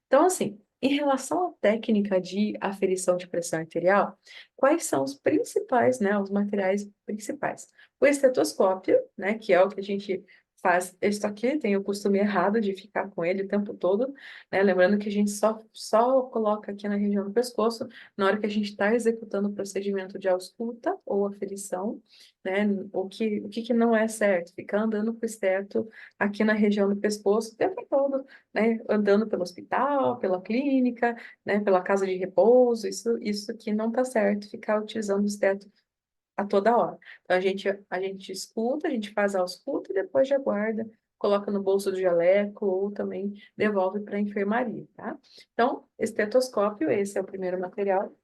Então, assim, em relação à técnica de aferição de pressão arterial, quais são os principais, né, os materiais principais? O estetoscópio, né, que é o que a gente faz. Isso aqui tem o costume errado de ficar com ele o tempo todo, né? Lembrando que a gente só coloca aqui na região do pescoço na hora que a gente está executando o procedimento de ausculta ou aferição, né? O que não é certo? Ficar andando com o esteto aqui na região do pescoço o tempo todo, né, andando pelo hospital, pela clínica, né, pela casa de repouso, isso que não está certo, ficar utilizando o esteto a toda hora. Então, a gente escuta, a gente faz a ausculta e depois já guarda, coloca no bolso do jaleco ou também devolve para a enfermaria, tá? Então, estetoscópio, esse é o primeiro material.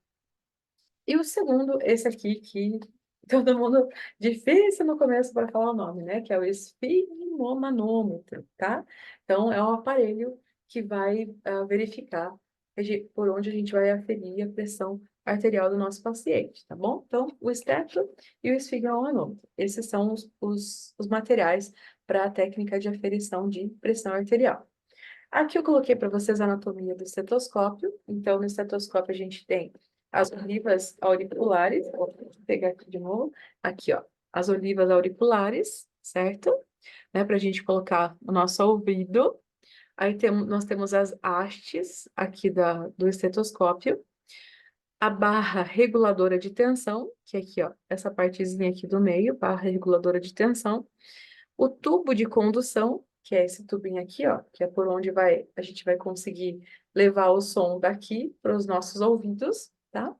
E o segundo, esse aqui, que todo mundo, difícil no começo para falar o nome, né? Que é o esfigmomanômetro, tá? Então, é um aparelho que vai verificar por onde a gente vai aferir a pressão arterial do nosso paciente, tá bom? Então, o esteto e o esfigmomanômetro. Esses são os materiais para a técnica de aferição de pressão arterial. Aqui eu coloquei para vocês a anatomia do estetoscópio. Então, no estetoscópio a gente tem as olivas auriculares. Vou pegar aqui de novo. Aqui, ó. As olivas auriculares, certo? Né, para a gente colocar o nosso ouvido. Aí nós temos as hastes aqui do estetoscópio. A barra reguladora de tensão, que é aqui, ó. Essa partezinha aqui do meio, barra reguladora de tensão. O tubo de condução, que é esse tubinho aqui, ó, que é por onde a gente vai conseguir levar o som daqui para os nossos ouvidos, tá?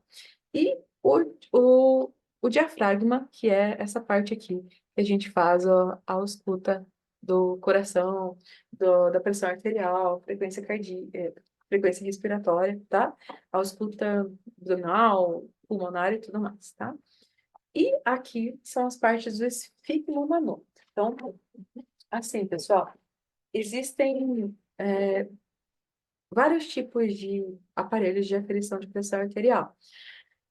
E o diafragma, que é essa parte aqui, que a gente faz a ausculta do coração, da pressão arterial, frequência cardíaca, frequência respiratória, tá? A ausculta abdominal, pulmonar e tudo mais, tá? E aqui são as partes do esfigmomanômetro. Então, assim, pessoal, existem vários tipos de aparelhos de aferição de pressão arterial.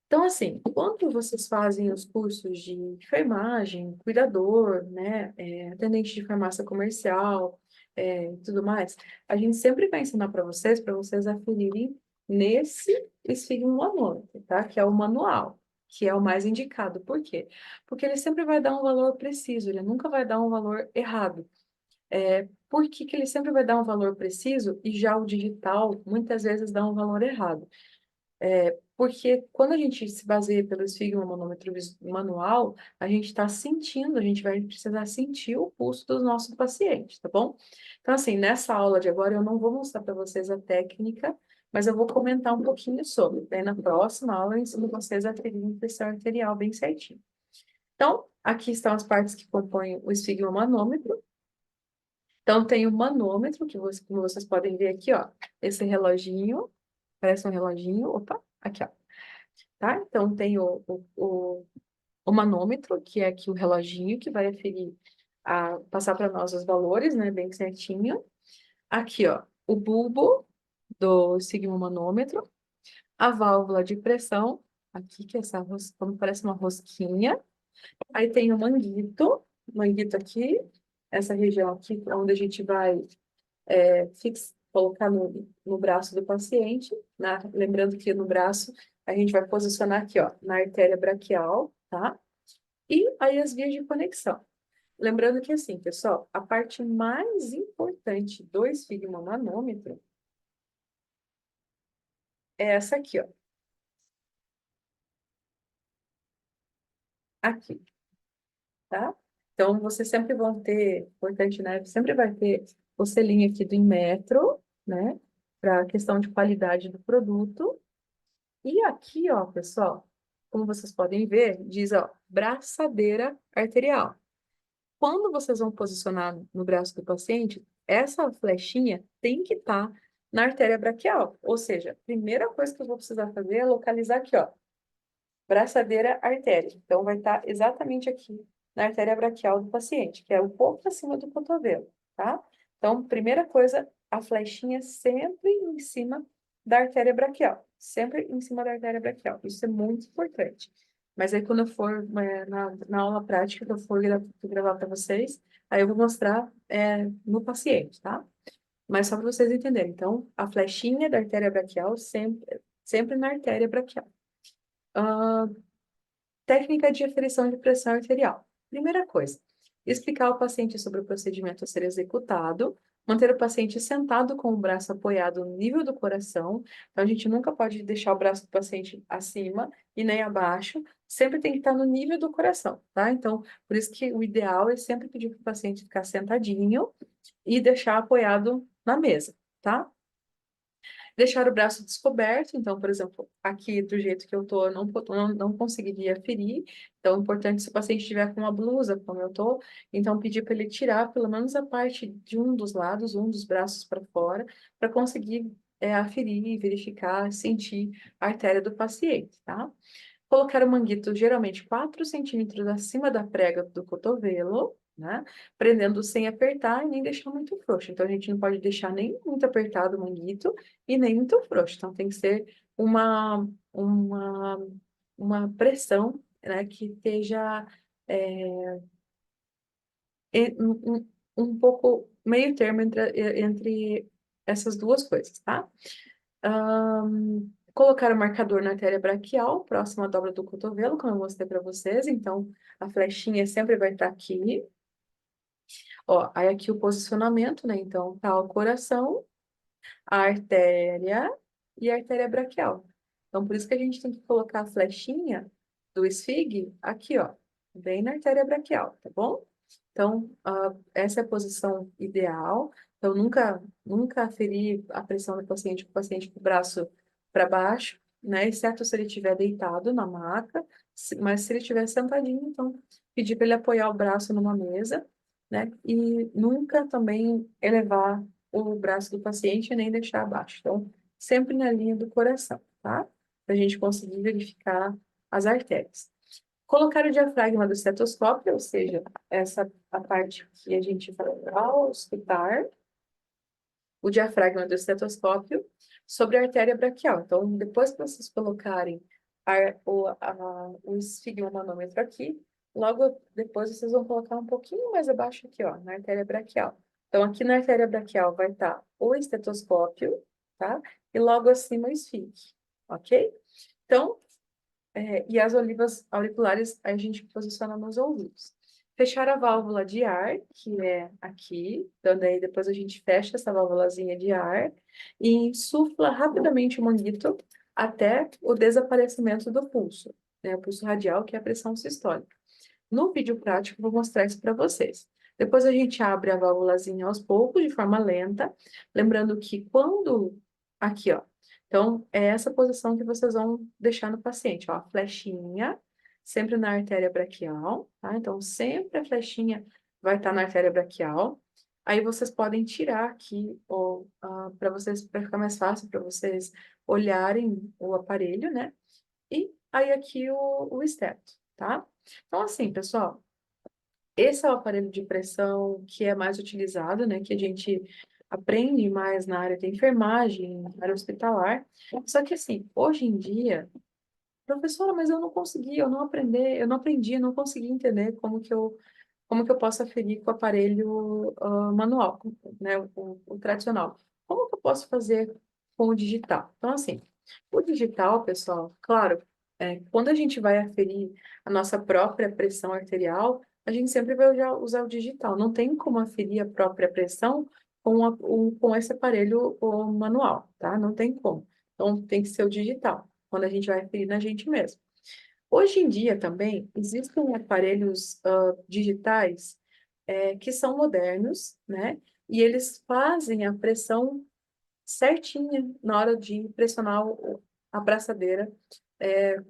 Então, assim, quando vocês fazem os cursos de enfermagem, cuidador, né, atendente de farmácia comercial, e tudo mais, a gente sempre vai ensinar para vocês aferirem nesse esfigmomanômetro, tá? Que é o manual, que é o mais indicado. Por quê? Porque ele sempre vai dar um valor preciso, ele nunca vai dar um valor errado. Por que que ele sempre vai dar um valor preciso e já o digital muitas vezes dá um valor errado? Porque quando a gente se baseia pelo esfigmomanômetro manual, a gente está sentindo, a gente vai precisar sentir o pulso do nosso paciente, tá bom? Então, assim, nessa aula de agora eu não vou mostrar para vocês a técnica, mas eu vou comentar um pouquinho sobre. Daí na próxima aula eu ensino vocês a aferir pressão arterial bem certinho. Então, aqui estão as partes que compõem o esfigmomanômetro. Então, tem o manômetro, como vocês podem ver aqui, ó. Esse reloginho, parece um reloginho. Opa, aqui, ó. Tá? Então, tem o manômetro, que é aqui o reloginho, que vai aferir, passar para nós os valores, né, bem certinho. Aqui, ó, o bulbo do sigmomanômetro, a válvula de pressão, aqui, que é como parece uma rosquinha. Aí tem o manguito aqui, essa região aqui, onde a gente vai colocar no braço do paciente, né? Lembrando que no braço a gente vai posicionar aqui, ó, na artéria braquial, tá? E aí as vias de conexão. Lembrando que assim, pessoal, a parte mais importante do esfigmomanômetro é essa aqui, ó. Aqui, tá? Então, vocês sempre vão ter, importante, né? Sempre vai ter o selinho aqui do Inmetro, né? Para questão de qualidade do produto. E aqui, ó, pessoal, como vocês podem ver, diz, ó, braçadeira arterial. Quando vocês vão posicionar no braço do paciente, essa flechinha tem que estar na artéria braquial. Ou seja, a primeira coisa que eu vou precisar fazer é localizar aqui, ó, braçadeira artéria. Então, vai estar exatamente aqui na artéria braquial do paciente, que é um pouco acima do cotovelo, tá? Então, primeira coisa, a flechinha sempre em cima da artéria braquial. Sempre em cima da artéria braquial. Isso é muito importante. Mas aí, quando eu for na aula prática, que eu for gravar para vocês, aí eu vou mostrar no paciente, tá? Mas só para vocês entenderem. Então, a flechinha da artéria braquial sempre na artéria braquial. Ah, técnica de aferição de pressão arterial. Primeira coisa, explicar ao paciente sobre o procedimento a ser executado, manter o paciente sentado com o braço apoiado no nível do coração. Então, a gente nunca pode deixar o braço do paciente acima e nem abaixo, sempre tem que estar no nível do coração, tá? Então, por isso que o ideal é sempre pedir para o paciente ficar sentadinho e deixar apoiado na mesa, tá? Deixar o braço descoberto, então, por exemplo, aqui do jeito que eu tô, eu não conseguiria ferir. Então, é importante se o paciente estiver com uma blusa, como eu tô, então pedir para ele tirar pelo menos a parte de um dos lados, um dos braços para fora, para conseguir aferir, verificar, sentir a artéria do paciente, tá? Colocar o manguito geralmente 4 centímetros acima da prega do cotovelo, né? Prendendo sem apertar e nem deixar muito frouxo. Então, a gente não pode deixar nem muito apertado o manguito e nem muito frouxo. Então, tem que ser uma, uma pressão, né, que esteja um pouco meio termo entre essas duas coisas, tá? Colocar o marcador na artéria braquial, próximo à dobra do cotovelo, como eu mostrei para vocês. Então, a flechinha sempre vai estar aqui. Ó, aí aqui o posicionamento, né? Então, tá o coração, a artéria e a artéria braquial. Então, por isso que a gente tem que colocar a flechinha do esfígue aqui, ó, bem na artéria braquial, tá bom? Então, essa é a posição ideal. Então, nunca ferir a pressão do paciente com o paciente com o braço para baixo, né? Exceto se ele estiver deitado na maca, mas se ele estiver sentadinho, então, pedir para ele apoiar o braço numa mesa, né? E nunca também elevar o braço do paciente nem deixar abaixo. Então, sempre na linha do coração, tá? Para a gente conseguir verificar as artérias. Colocar o diafragma do estetoscópio, ou seja, essa a parte que a gente vai auscultar, o diafragma do estetoscópio sobre a artéria braquial. Então, depois que vocês colocarem o esfigmomanômetro aqui, logo depois vocês vão colocar um pouquinho mais abaixo aqui, ó, na artéria braquial. Então, aqui na artéria braquial vai estar o estetoscópio, tá? E logo acima o esfig, ok? Então, e as olivas auriculares a gente posiciona nos ouvidos. Fechar a válvula de ar, que é aqui. Então, daí depois a gente fecha essa válvulazinha de ar e insufla rapidamente o manguito até o desaparecimento do pulso, né? O pulso radial, que é a pressão sistólica. No vídeo prático, eu vou mostrar isso para vocês. Depois a gente abre a válvulazinha aos poucos, de forma lenta. Lembrando que quando... Aqui, ó. Então, é essa posição que vocês vão deixar no paciente, ó. A flechinha, sempre na artéria braquial, tá? Então, sempre a flechinha vai estar na artéria braquial. Aí vocês podem tirar aqui, para vocês, para ficar mais fácil para vocês olharem o aparelho, né? E aí aqui o esteto, tá? Então, assim, pessoal, esse é o aparelho de pressão que é mais utilizado, né? Que a gente aprende mais na área de enfermagem, na área hospitalar. Só que, assim, hoje em dia, professora, mas eu não consegui, eu não aprendi, eu não consegui entender como que eu posso aferir com o aparelho manual, né? O tradicional. Como que eu posso fazer com o digital? Então, assim, o digital, pessoal, claro, quando a gente vai aferir a nossa própria pressão arterial, a gente sempre vai usar o digital. Não tem como aferir a própria pressão com esse aparelho manual, tá? Não tem como. Então, tem que ser o digital, quando a gente vai aferir na gente mesmo. Hoje em dia também existem aparelhos digitais que são modernos, né? E eles fazem a pressão certinha na hora de pressionar a braçadeira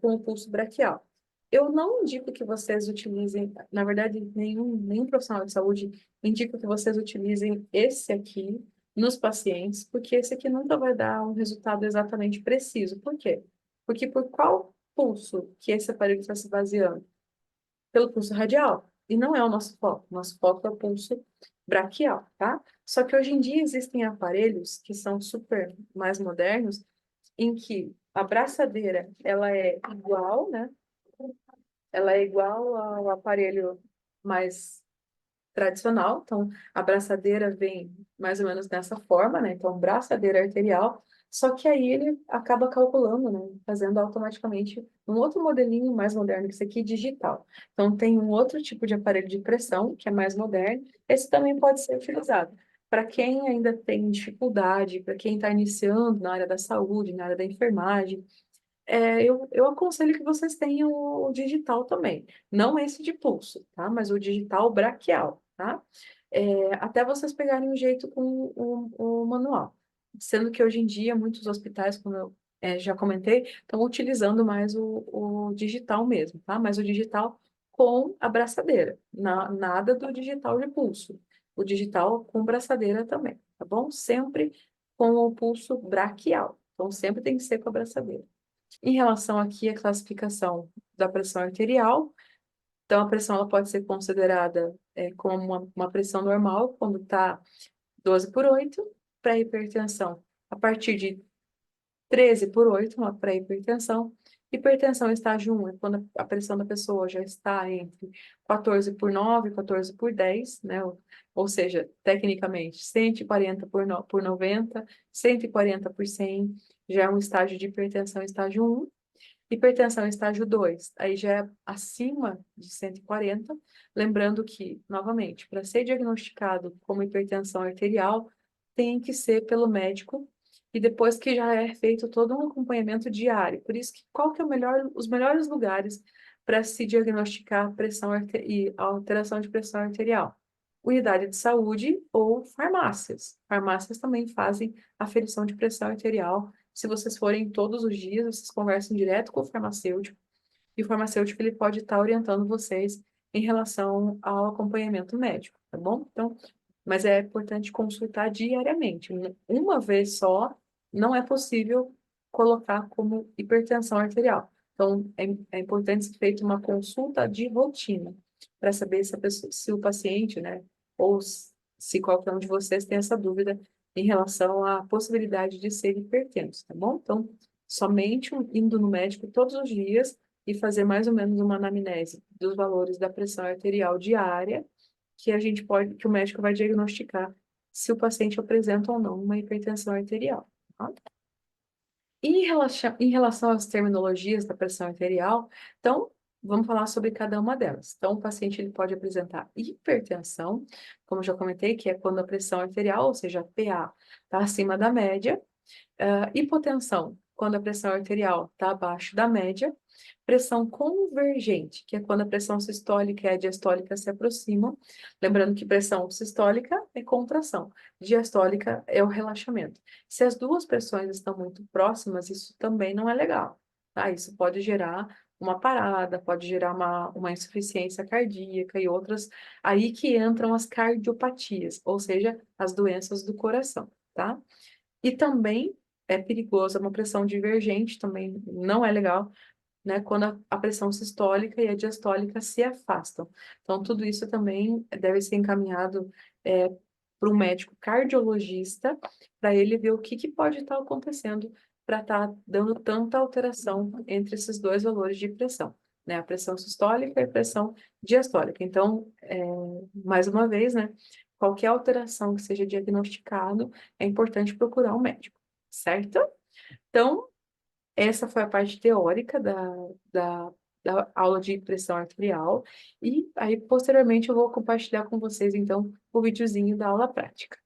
com o pulso braquial. Eu não indico que vocês utilizem, na verdade, nenhum profissional de saúde indica que vocês utilizem esse aqui nos pacientes, porque esse aqui nunca vai dar um resultado exatamente preciso. Por quê? Porque por qual pulso que esse aparelho está se baseando? Pelo pulso radial. E não é o nosso foco. Nosso foco é o pulso braquial, tá? Só que hoje em dia existem aparelhos que são super mais modernos, em que a braçadeira, ela é igual, né? Ela é igual ao aparelho mais tradicional. Então, a braçadeira vem mais ou menos dessa forma, né? Então, braçadeira arterial. Só que aí ele acaba calculando, né? Fazendo automaticamente um outro modelinho mais moderno que esse aqui, digital. Então, tem um outro tipo de aparelho de pressão, que é mais moderno. Esse também pode ser utilizado. Para quem ainda tem dificuldade, para quem está iniciando na área da saúde, na área da enfermagem, eu aconselho que vocês tenham o digital também. Não esse de pulso, tá? Mas o digital braquial, tá? Até vocês pegarem o jeito com o manual. Sendo que hoje em dia, muitos hospitais, como eu já comentei, estão utilizando mais o digital mesmo, tá? Mas o digital com a braçadeira. Nada do digital de pulso. O digital com braçadeira também, tá bom? Sempre com o pulso braquial. Então, sempre tem que ser com a braçadeira. Em relação aqui à classificação da pressão arterial, então a pressão ela pode ser considerada como uma pressão normal, quando está 12/8, para hipertensão, a partir de 13/8, uma pré-hipertensão. Hipertensão estágio 1 é quando a pressão da pessoa já está entre 14/9 e 14/10, né? Ou seja, tecnicamente, 140/90, 140/100, já é um estágio de hipertensão estágio 1. Hipertensão estágio 2 aí já é acima de 140. Lembrando que, novamente, para ser diagnosticado como hipertensão arterial, tem que ser pelo médico e depois que já é feito todo um acompanhamento diário. Por isso que qual que é os melhores lugares para se diagnosticar e alteração de pressão arterial? Unidade de saúde ou farmácias. Farmácias também fazem aferição de pressão arterial. Se vocês forem todos os dias, vocês conversam direto com o farmacêutico, e o farmacêutico ele pode estar orientando vocês em relação ao acompanhamento médico, tá bom? Então, mas é importante consultar diariamente. Uma vez só não é possível colocar como hipertensão arterial. Então, é importante ser feita uma consulta de rotina para saber se o paciente, né, ou se qualquer um de vocês tem essa dúvida em relação à possibilidade de ser hipertenso, tá bom? Então, somente indo no médico todos os dias e fazer mais ou menos uma anamnese dos valores da pressão arterial diária, que o médico vai diagnosticar se o paciente apresenta ou não uma hipertensão arterial, tá? E em relação às terminologias da pressão arterial, então, vamos falar sobre cada uma delas. Então, o paciente ele pode apresentar hipertensão, como eu já comentei, que é quando a pressão arterial, ou seja, a PA, está acima da média. Hipotensão, quando a pressão arterial está abaixo da média. Pressão convergente, que é quando a pressão sistólica e a diastólica se aproximam. Lembrando que pressão sistólica é contração, diastólica é o relaxamento. Se as duas pressões estão muito próximas, isso também não é legal, tá? Isso pode gerar uma parada, pode gerar uma insuficiência cardíaca e outras. Aí que entram as cardiopatias, ou seja, as doenças do coração, tá? E também é perigoso, uma pressão divergente também não é legal, né? Quando a pressão sistólica e a diastólica se afastam. Então, tudo isso também deve ser encaminhado para um médico cardiologista, para ele ver o que pode estar acontecendo para estar dando tanta alteração entre esses dois valores de pressão, né? A pressão sistólica e a pressão diastólica. Então, mais uma vez, né? Qualquer alteração que seja diagnosticado, é importante procurar um médico, certo? Então, essa foi a parte teórica da, da aula de pressão arterial. E aí, posteriormente, eu vou compartilhar com vocês, então, o videozinho da aula prática.